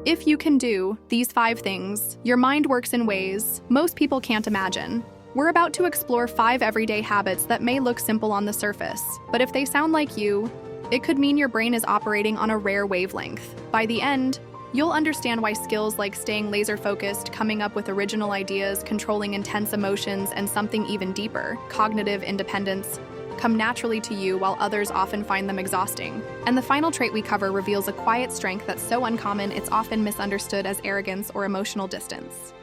If you can do these 5 things, your mind works in ways most people can't imagine. We're about to explore 5 everyday habits that may look simple on the surface, but if they sound like you, it could mean your brain is operating on a rare wavelength. By the end, you'll understand why skills like staying laser-focused, coming up with original ideas, controlling intense emotions, and something even deeper, cognitive independence, come naturally to you while others often find them exhausting. And the final trait we cover reveals a quiet strength that's so uncommon it's often misunderstood as arrogance or emotional distance.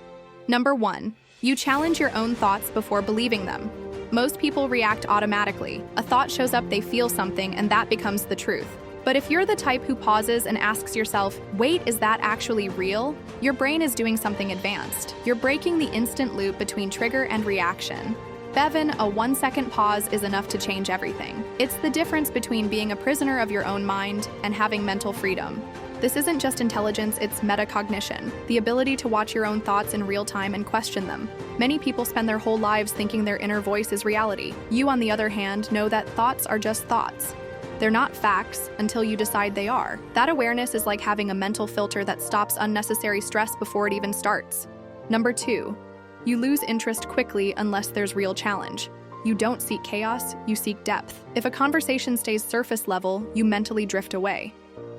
Number 1. You challenge your own thoughts before believing them. Most people react automatically. A thought shows up, they feel something, and that becomes the truth. But if you're the type who pauses and asks yourself, wait, is that actually real? Your brain is doing something advanced. You're breaking the instant loop between trigger and reaction. Bevan, a 1-second pause is enough to change everything. It's the difference between being a prisoner of your own mind and having mental freedom. This isn't just intelligence, it's metacognition, the ability to watch your own thoughts in real time and question them. Many people spend their whole lives thinking their inner voice is reality. You, on the other hand, know that thoughts are just thoughts. They're not facts until you decide they are. That awareness is like having a mental filter that stops unnecessary stress before it even starts. Number 2. You lose interest quickly unless there's real challenge. You don't seek chaos, you seek depth. If a conversation stays surface level, you mentally drift away.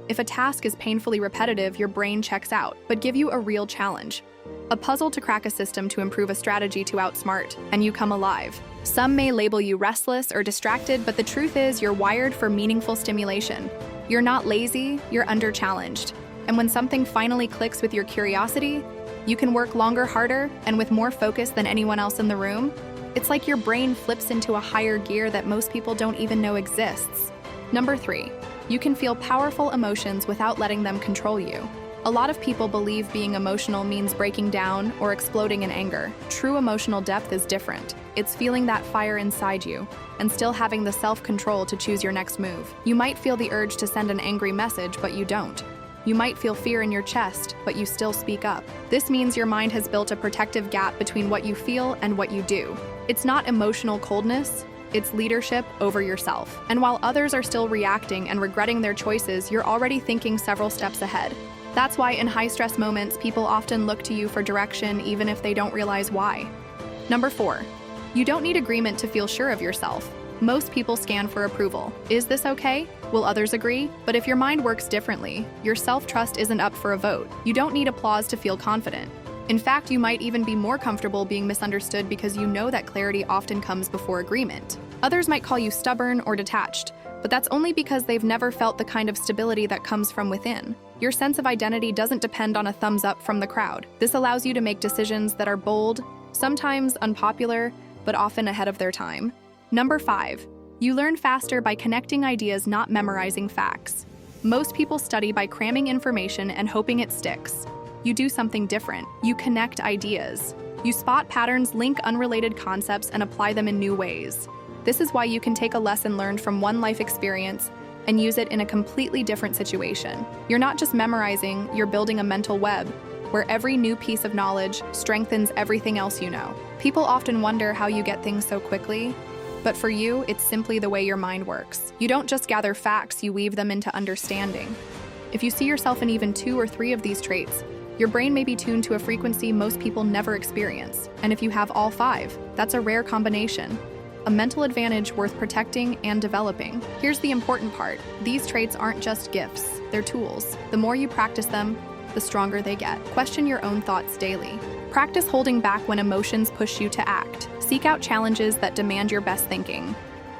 If a task is painfully repetitive, your brain checks out, but give you a real challenge. A puzzle to crack, a system to improve, a strategy to outsmart, and you come alive. Some may label you restless or distracted, but the truth is you're wired for meaningful stimulation. You're not lazy, you're under-challenged. And when something finally clicks with your curiosity, you can work longer, harder, and with more focus than anyone else in the room. It's like your brain flips into a higher gear that most people don't even know exists. Number 3. You can feel powerful emotions without letting them control you. A lot of people believe being emotional means breaking down or exploding in anger. True emotional depth is different. It's feeling that fire inside you and still having the self-control to choose your next move. You might feel the urge to send an angry message, but you don't. You might feel fear in your chest, but you still speak up. This means your mind has built a protective gap between what you feel and what you do. It's not emotional coldness, it's leadership over yourself. And while others are still reacting and regretting their choices, you're already thinking several steps ahead. That's why in high-stress moments, people often look to you for direction even if they don't realize why. Number 4. You don't need agreement to feel sure of yourself. Most people scan for approval. Is this okay? Will others agree? But if your mind works differently, your self-trust isn't up for a vote. You don't need applause to feel confident. In fact, you might even be more comfortable being misunderstood because you know that clarity often comes before agreement. Others might call you stubborn or detached, but that's only because they've never felt the kind of stability that comes from within. Your sense of identity doesn't depend on a thumbs up from the crowd. This allows you to make decisions that are bold, sometimes unpopular, but often ahead of their time. Number 5. You learn faster by connecting ideas, not memorizing facts. Most people study by cramming information and hoping it sticks. You do something different. You connect ideas. You spot patterns, link unrelated concepts, and apply them in new ways. This is why you can take a lesson learned from one life experience and use it in a completely different situation. You're not just memorizing, you're building a mental web where every new piece of knowledge strengthens everything else you know. People often wonder how you get things so quickly, but for you, it's simply the way your mind works. You don't just gather facts, you weave them into understanding. If you see yourself in even 2 or 3 of these traits, your brain may be tuned to a frequency most people never experience. And if you have all 5, that's a rare combination. A mental advantage worth protecting and developing. Here's the important part. These traits aren't just gifts, they're tools. The more you practice them, the stronger they get. Question your own thoughts daily. Practice holding back when emotions push you to act. Seek out challenges that demand your best thinking.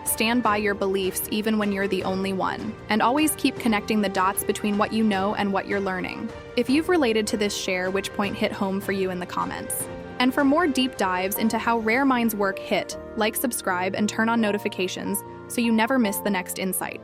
Stand by your beliefs even when you're the only one. And always keep connecting the dots between what you know and what you're learning. If you've related to this, share which point hit home for you in the comments. And for more deep dives into how rare minds work, hit like, subscribe, and turn on notifications so you never miss the next insight.